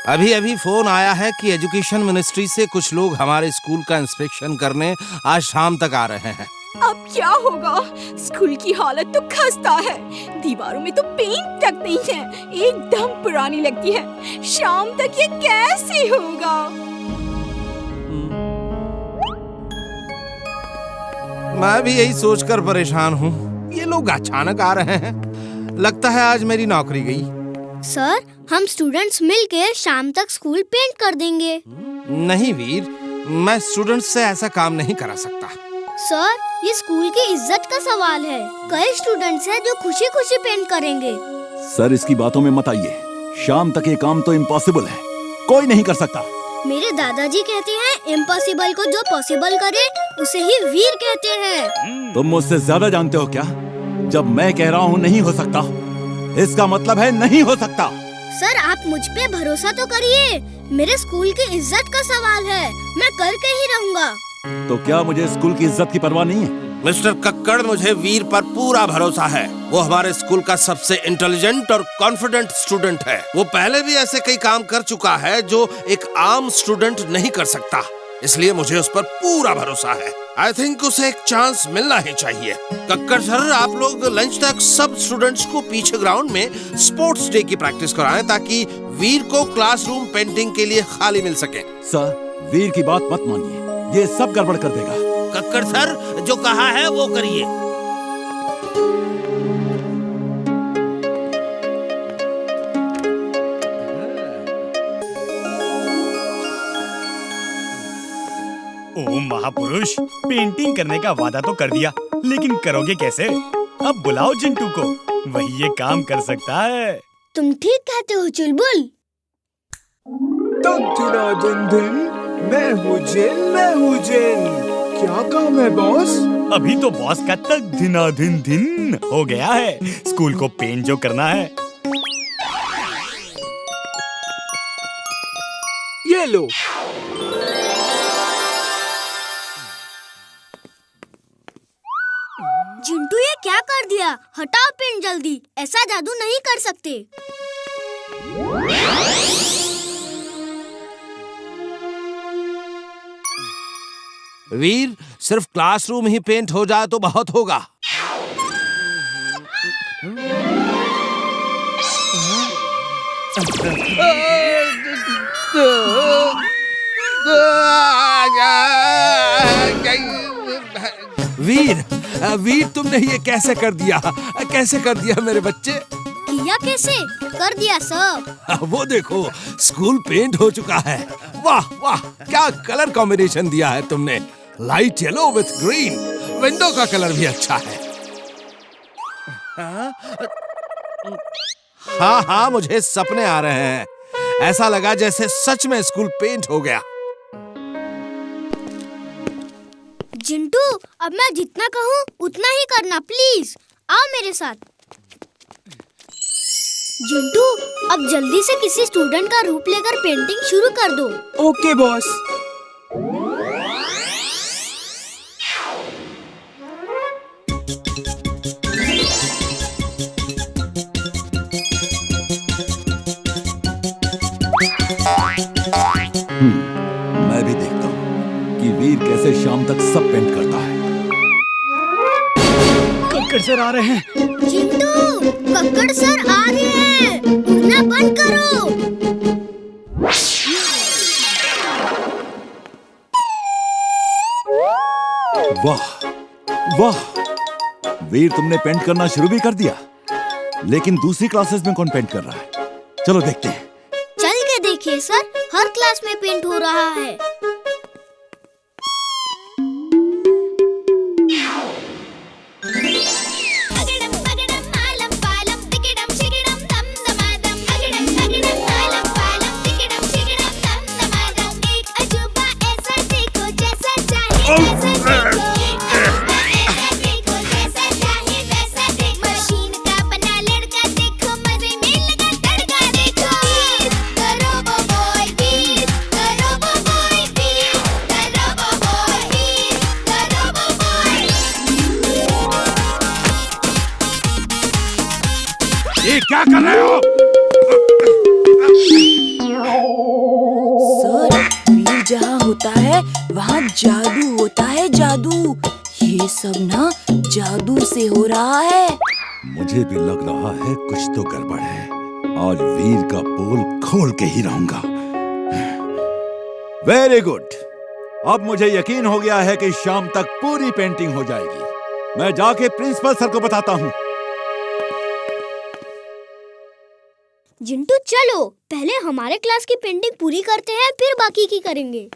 अभी अभी फोन आया है कि एजुकेशन मिनिस्ट्री से कुछ लोग हमारे स्कूल का इंस्पेक्शन करने आज शाम तक आ रहे हैं। अब क्या होगा? स्कूल की हालत तो खस्ता है। दीवारों में तो पेंट तक नहीं है, एकदम पुरानी लगती है। शाम तक ये कैसे होगा? मैं भी यही सोचकर परेशान हूँ। ये लोग अचानक आ रहे हैं। लगता है आज मेरी नौकरी गई। सर, हम स्टूडेंट्स मिलकर शाम तक स्कूल पेंट कर देंगे। नहीं वीर, मैं स्टूडेंट्स से ऐसा काम नहीं करा सकता। सर, ये स्कूल की इज्जत का सवाल है। कई स्टूडेंट्स हैं जो खुशी खुशी पेंट करेंगे। सर, इसकी बातों में मत आइए। शाम तक ये काम तो इम्पॉसिबल है, कोई नहीं कर सकता। मेरे दादाजी कहते हैं इम्पॉसिबल को जो पॉसिबल करे उसे ही वीर कहते हैं। तुम मुझसे ज्यादा जानते हो क्या? जब मैं कह रहा हूँ नहीं हो सकता, इसका मतलब है नहीं हो सकता। सर, आप मुझ पे भरोसा तो करिए। मेरे स्कूल की इज्जत का सवाल है, मैं करके ही रहूँगा। तो क्या मुझे स्कूल की इज्जत की परवाह नहीं है? मिस्टर कक्कड़, मुझे वीर पर पूरा भरोसा है। वो हमारे स्कूल का सबसे इंटेलिजेंट और कॉन्फिडेंट स्टूडेंट है। वो पहले भी ऐसे कई काम कर चुका है जो एक आम स्टूडेंट नहीं कर सकता, इसलिए मुझे उस पर पूरा भरोसा है। आई थिंक उसे एक चांस मिलना ही चाहिए। कक्कड़ सर, आप लोग लंच तक सब स्टूडेंट्स को पीछे ग्राउंड में स्पोर्ट्स डे की प्रैक्टिस कराएं ताकि वीर को क्लासरूम पेंटिंग के लिए खाली मिल सके। सर, वीर की बात मत मानिए, ये सब गड़बड़ कर देगा। कक्कड़ सर, जो कहा है वो करिए। ओ महापुरुष, पेंटिंग करने का वादा तो कर दिया, लेकिन करोगे कैसे? अब बुलाओ जिंटू को, वही ये काम कर सकता है। तुम ठीक कहते हो चुलबुल। मैं हूँ जिन। क्या काम है बॉस? अभी तो बॉस का तक दिनाधिन दिन हो गया है। स्कूल को पेंट जो करना है। ये लो। जिंटू, ये क्या कर दिया? हटाओ पेंट जल्दी, ऐसा जादू नहीं कर सकते। वीर, सिर्फ क्लासरूम ही पेंट हो जाए तो बहुत होगा। वीर, तुमने ये कैसे कर दिया? कैसे कर दिया मेरे बच्चे? किया कैसे? कर दिया सब। वो देखो, स्कूल पेंट हो चुका है। वाह वाह, क्या कलर कॉम्बिनेशन दिया है तुमने। Light yellow with green. Window का कलर भी अच्छा है। हाँ, मुझे सपने आ रहे हैं। ऐसा लगा जैसे सच में स्कूल पेंट हो गया। जिंटू, अब मैं जितना कहूँ उतना ही करना, प्लीज। आओ मेरे साथ। जिंटू, अब जल्दी से किसी स्टूडेंट का रूप लेकर पेंटिंग शुरू कर दो। Okay boss. मैं भी देखता हूँ कि वीर कैसे शाम तक सब पेंट करता है। कक्कड़ सर आ रहे हैं। जिंटू, कक्कड़ सर आ रहे हैं, उड़ना बंद करो। वाह वाह, वीर तुमने पेंट करना शुरू भी कर दिया। लेकिन दूसरी क्लासेस में कौन पेंट कर रहा है? चलो देखते हैं। चल के देखिए सर, हर क्लास में पेंट हो रहा है। ये क्या कर रहे हो? जहाँ होता है वहाँ जादू होता है, जादू। ये सब ना जादू से हो रहा है। मुझे भी लग रहा है कुछ तो गड़बड़ है। आज वीर का पोल खोल के ही रहूंगा। Very good. अब मुझे यकीन हो गया है कि शाम तक पूरी पेंटिंग हो जाएगी। मैं जाके प्रिंसिपल सर को बताता हूँ। जिंटू चलो, पहले हमारे क्लास की पेंटिंग पूरी करते हैं, फिर बाकी की करेंगे।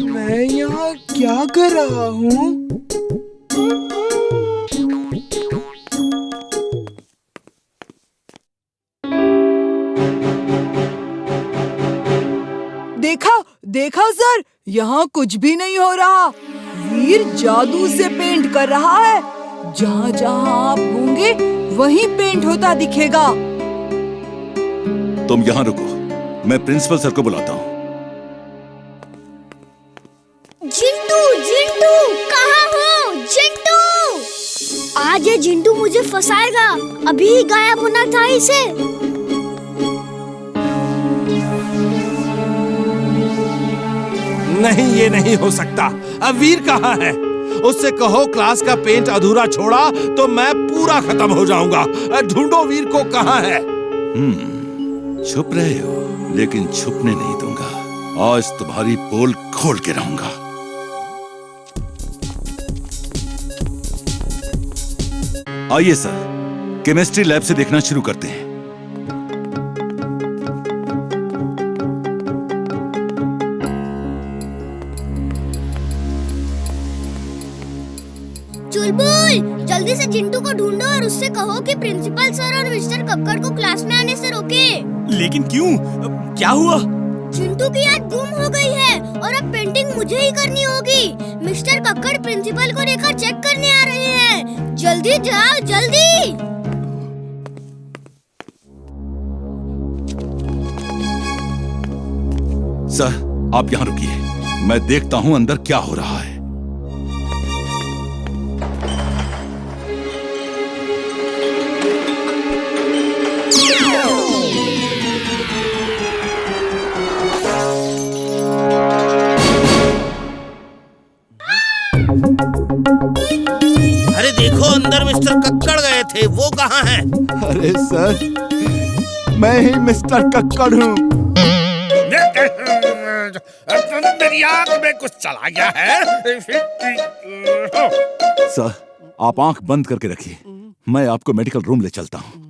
मैं यहाँ क्या कर रहा हूँ? देखा सर, यहाँ कुछ भी नहीं हो रहा। वीर जादू से पेंट कर रहा है। जहाँ जहाँ आप होंगे वहीं पेंट होता दिखेगा। तुम यहाँ रुको, मैं प्रिंसिपल सर को बुलाता हूँ। जिंटू, जिंटू, कहाँ हो? जिंटू! आज ये जिंटू मुझे फंसाएगा। अभी ही गायब होना था इसे। नहीं, ये नहीं हो सकता। अब वीर कहाँ है? उससे कहो क्लास का पेंट अधूरा छोड़ा तो मैं पूरा खत्म हो जाऊंगा। ढूंढो वीर को, कहाँ है? छुप रहे हो, लेकिन छुपने नहीं दूंगा। आज तुम्हारी पोल खोल के रहूंगा। आइए सर, केमिस्ट्री लैब से देखना शुरू करते हैं। चुलबुल, जल्दी से जिंटू को ढूंढो और उससे कहो कि प्रिंसिपल सर और मिस्टर कक्कड़ को क्लास में आने से रोके। लेकिन क्यों? क्या हुआ? जिंटू की याद गुम हो गई है और अब पेंटिंग मुझे ही करनी होगी। मिस्टर कक्कड़ प्रिंसिपल को लेकर चेक करने आ रहे हैं। जल्दी जाओ, जल्दी। सर, आप यहाँ रुकिए, मैं देखता हूँ अंदर क्या हो रहा है। अरे देखो, अंदर मिस्टर कक्कड़ गए थे, वो कहाँ हैं? अरे सर, मैं ही मिस्टर कक्कड़ हूँ। मेरी आंख में कुछ चला गया है। सर, आप आंख बंद करके रखिए, मैं आपको मेडिकल रूम ले चलता हूँ।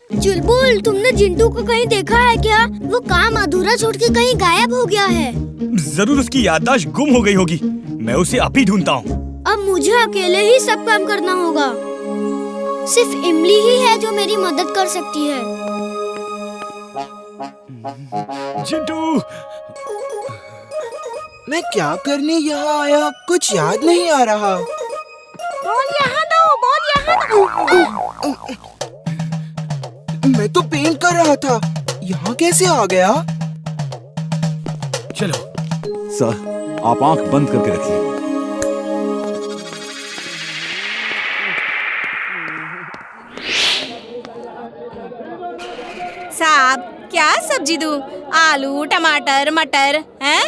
चुलबुल, तुमने जिंटू को कहीं देखा है क्या? वो काम अधूरा छोड़ के कहीं गायब हो गया है। जरूर उसकी याददाश्त गुम हो गई होगी। मैं उसे अभी ढूंढता हूँ। अब मुझे अकेले ही सब काम करना होगा। सिर्फ इमली ही है जो मेरी मदद कर सकती है। जिंटू, मैं क्या करने यहाँ आया, कुछ याद नहीं आ रहा। बॉल यहाँ दो, बॉल यहाँ दो। मैं तो पेंट कर रहा था, यहाँ कैसे आ गया? चलो। सर, आप आंख बंद करके रखिए। साहब, क्या सब्जी दूं? आलू, टमाटर, मटर हैं?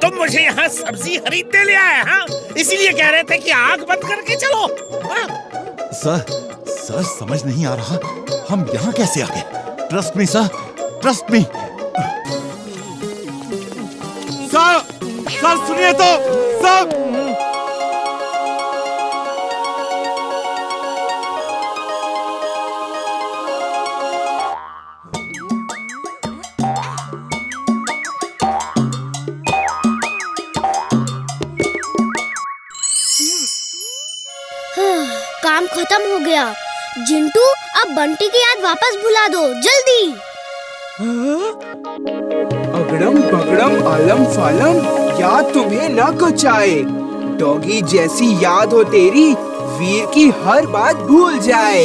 तुम मुझे यहाँ सब्जी खरीदने ले आए, हाँ? इसीलिए कह रहे थे कि आंख बंद करके चलो। हाँ? सर समझ नहीं आ रहा, हम यहाँ कैसे आ गए? Trust me sir, trust me. Sir सुनिए तो, सर। काम खत्म हो गया। जिंटू, अब बंटी की याद वापस भुला दो, जल्दी। अगड़म बगड़म आलम फालम, याद तुम्हें न कुचाए। डॉगी जैसी याद हो तेरी, वीर की हर बात भूल जाए।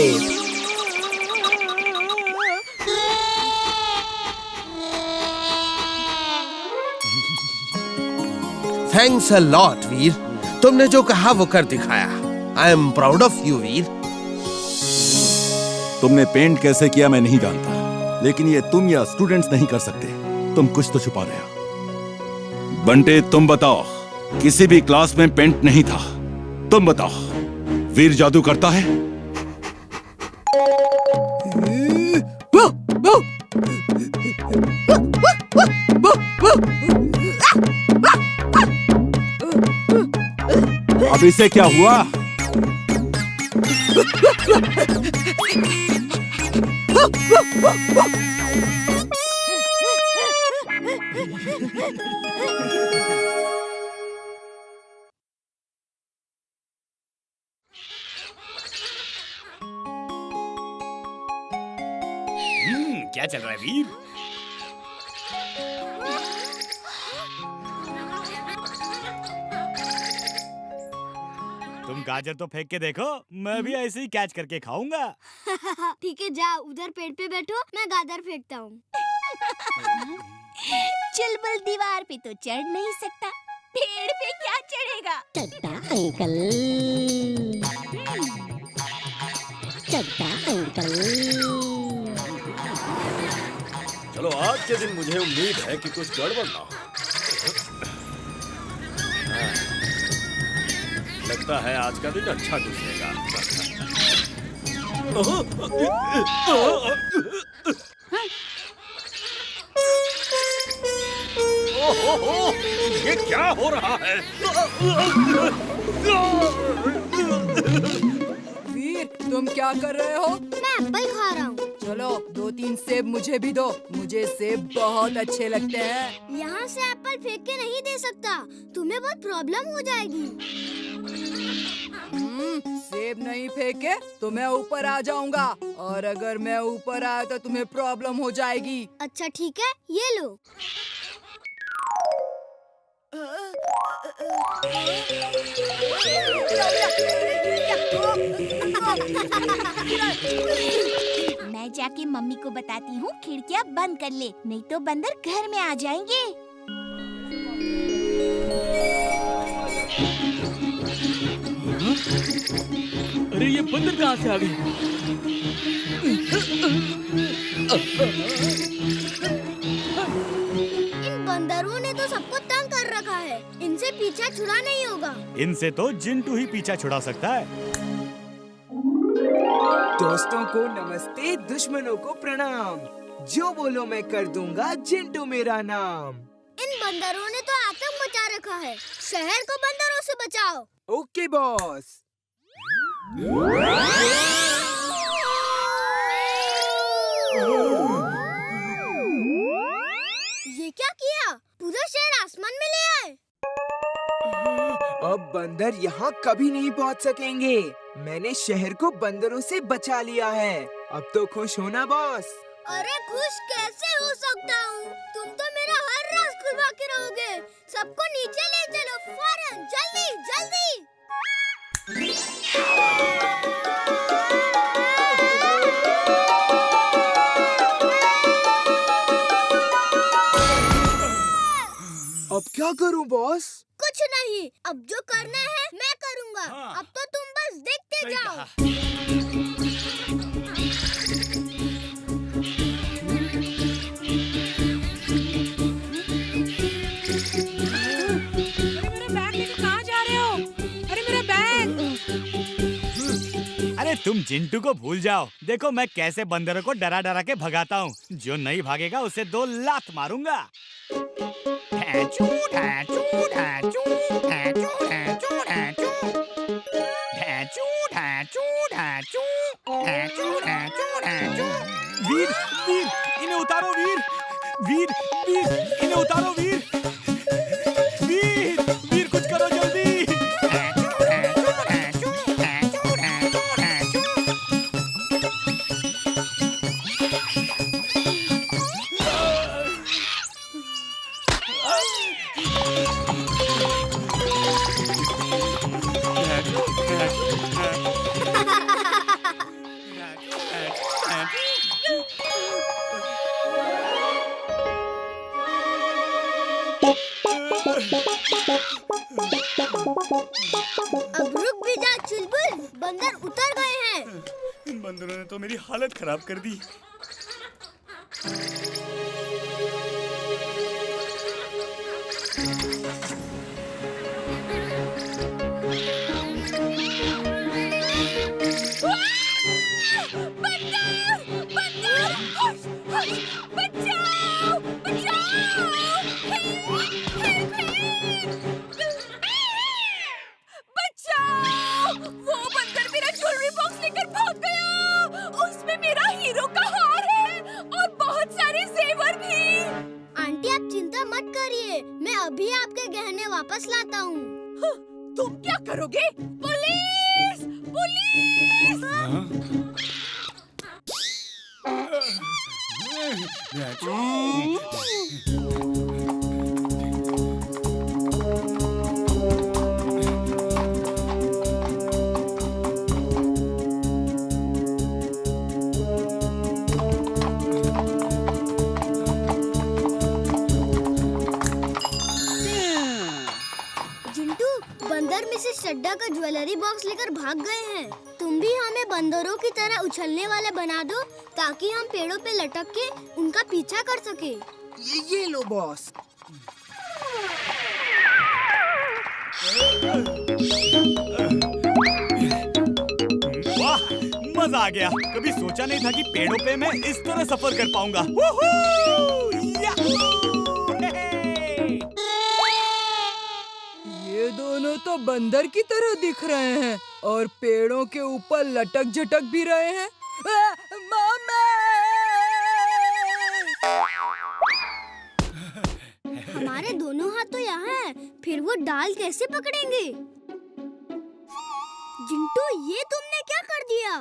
थैंक्स अ लॉट वीर, तुमने जो कहा वो कर दिखाया। I am proud of you Veer. तुमने पेंट कैसे किया मैं नहीं जानता, लेकिन ये तुम या स्टूडेंट्स नहीं कर सकते। तुम कुछ तो छुपा रहे हो। बंटे तुम बताओ, किसी भी क्लास में पेंट नहीं था। तुम बताओ, वीर जादू करता है? अब इसे क्या हुआ? क्या चल रहा है वीर? तुम गाजर तो फेंक के देखो, मैं भी ऐसे ही कैच करके खाऊंगा। ठीक है, जा उधर पेड़ पे बैठो, मैं गाजर फेंकता हूँ। चुलबुल दीवार पे तो चढ़ नहीं सकता, पेड़ पे क्या चढ़ेगा? चड्डा अंकल, चड्डा अंकल। चलो आज के दिन मुझे उम्मीद है कि कुछ गड़बड़ ना हो। लगता है आज का दिन अच्छा गुजरेगा। ये क्या हो रहा है? वीर तुम क्या कर रहे हो? मैं एप्पल खा रहा हूँ। चलो 2-3 सेब मुझे भी दो, मुझे सेब बहुत अच्छे लगते हैं। यहाँ से एप्पल फेंक के नहीं दे सकता, तुम्हें बहुत प्रॉब्लम हो जाएगी। सेब नहीं फेंके तो मैं ऊपर आ जाऊंगा, और अगर मैं ऊपर आया तो तुम्हें प्रॉब्लम हो जाएगी। अच्छा ठीक है, ये लो। मैं जाके मम्मी को बताती हूँ खिड़कियाँ बंद कर ले, नहीं तो बंदर घर में आ जाएंगे। अरे ये बंदर कहाँ से आ गई? इन बंदरों ने तो सबको तंग कर रखा है, इनसे पीछा छुड़ा नहीं होगा। इनसे तो जिंटू ही पीछा छुड़ा सकता है। दोस्तों को नमस्ते, दुश्मनों को प्रणाम। जो बोलो मैं कर दूंगा, जिंटू मेरा नाम। इन बंदरों ने तो आतंक मचा रखा है, शहर को बंदरों से बचाओ। Okay boss. ये क्या किया? पूरा शहर आसमान में ले आए। अब बंदर यहाँ कभी नहीं पहुँच सकेंगे। मैंने शहर को बंदरों से बचा लिया है। अब तो खुश होना बॉस। अरे खुश कैसे हो सकता हूँ? तुम तो मेरा हर राज खुलवा के रहोगे। सबको नीचे ले चलो फौरन, जल्दी जल्दी। अब क्या करूँ बॉस? कुछ नहीं, अब जो करना है मैं करूँगा। अब तो तुम बस देखते जाओ। अरे तुम जिंटू को भूल जाओ, देखो मैं कैसे बंदरों को डरा डरा के भगाता हूँ। जो नहीं भागेगा उसे 2 लात मारूंगा। ढैचू, ढैचू, ढैचू, ढैचू, ढैचू, ढैचू। ढैचू, ढैचू, ढैचू, ढैचू, ढैचू, ढैचू। वीर, वीर, इन्हें उतारो वीर। वीर, वीर, इन्हें उतारो वीर। वीर, वीर कुछ करो जल्दी। अब रुक भी जा चुलबुल, बंदर उतर गए हैं। इन बंदरों ने तो मेरी हालत खराब कर दी। वो बंदर मेरा ज्वेलरी बॉक्स लेकर भाग गया। उसमें मेरा हीरो का हार है और बहुत सारे जेवर भी। आंटी आप चिंता मत करिए, मैं अभी आपके गहने वापस लाता हूँ। तुम क्या करोगे? पुलिस! पुलिस! जिंटू, बंदर मिसेस चड्डा का ज्वेलरी बॉक्स लेकर भाग गए हैं। तुम भी हमें बंदरों की तरह उछलने वाले बना दो ताकि हम पेड़ों पे लटक के उनका पीछा कर सके। ये लो बॉस। वाह, मजा आ गया। कभी सोचा नहीं था कि पेड़ों पे मैं इस तरह सफर कर पाऊंगा। ये दोनों तो बंदर की तरह दिख रहे हैं और पेड़ों के ऊपर लटक झटक भी रहे हैं। मामा! हमारे दोनों हाथ तो यहाँ हैं, फिर वो डाल कैसे पकड़ेंगे? जिंटू, ये तुमने क्या कर दिया?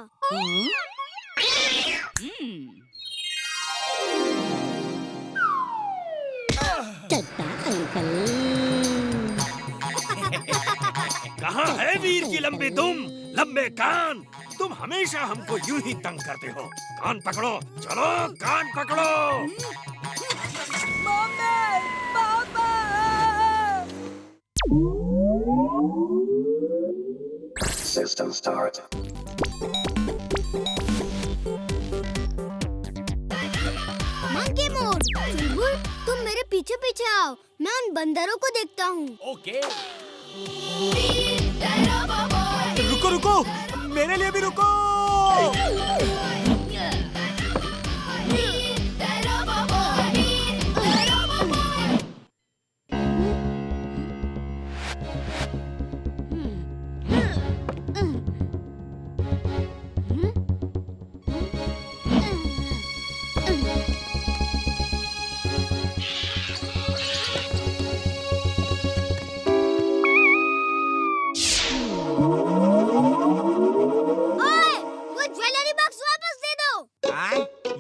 कहाँ है वीर की लंबी दुम, लंबे कान? तुम हमेशा हमको यूं ही तंग करते हो। कान पकड़ो, चलो कान पकड़ो। System start. Monkey mode. Chulbul, तुम मेरे पीछे पीछे आओ, मैं उन बंदरों को देखता हूँ। ओके। रुको रुको, मेरे लिए भी रुको।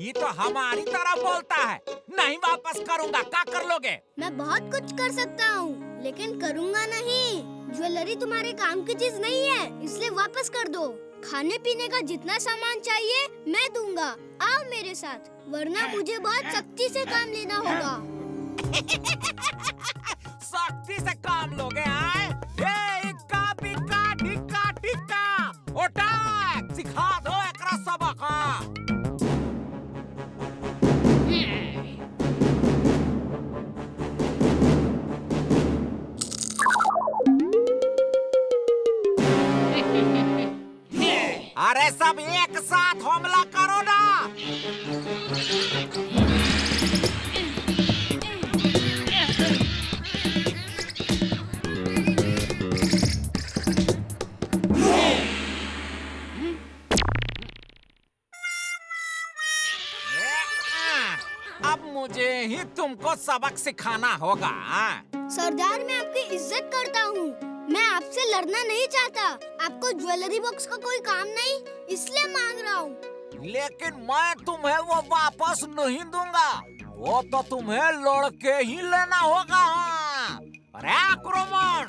ये तो हमारी तरह बोलता है। नहीं वापस करूँगा, क्या कर लोगे? मैं बहुत कुछ कर सकता हूँ, लेकिन करूँगा नहीं। ज्वेलरी तुम्हारे काम की चीज नहीं है, इसलिए वापस कर दो। खाने पीने का जितना सामान चाहिए मैं दूंगा। आओ मेरे साथ, वरना मुझे बहुत सख्ती से काम लेना होगा। सख्ती से काम लोगे? आए? इक्का बिक्का टिक्का टिक्का उठा, सिखा दो एकरा सबक। अरे सब एक साथ हमला करो ना। अब मुझे ही तुमको सबक सिखाना होगा। सरदार, मैं आपकी इज्जत करता हूँ। मैं आपसे लड़ना नहीं चाहता। आपको ज्वेलरी बॉक्स का कोई काम नहीं, इसलिए मांग रहा हूँ। लेकिन मैं तुम्हें वो वापस नहीं दूंगा। वो तो तुम्हें लड़ के ही लेना होगा। अरे आक्रमण!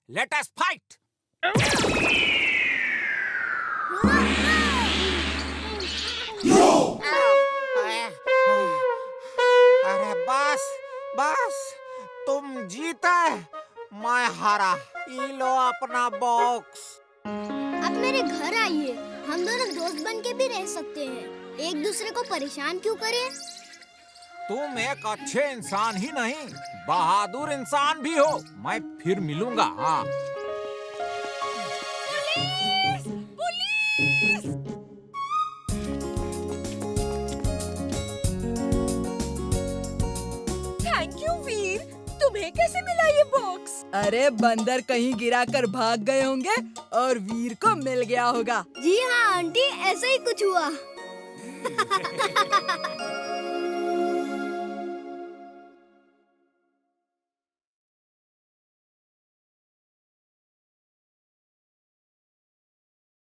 Let us fight. अरे बस बस, तुम जीते, मैं हारा। ये लो अपना बॉक्स। अब मेरे घर आइए, हम दोनों दोस्त बन के भी रह सकते हैं। एक दूसरे को परेशान क्यों करें? तुम एक अच्छे इंसान ही नहीं, बहादुर इंसान भी हो। मैं फिर मिलूंगा। हाँ, थैंक यू वीर, तुम्हें कैसे मिला ये बॉक्स? अरे बंदर कहीं गिराकर भाग गए होंगे और वीर को मिल गया होगा। जी हाँ आंटी, ऐसा ही कुछ हुआ।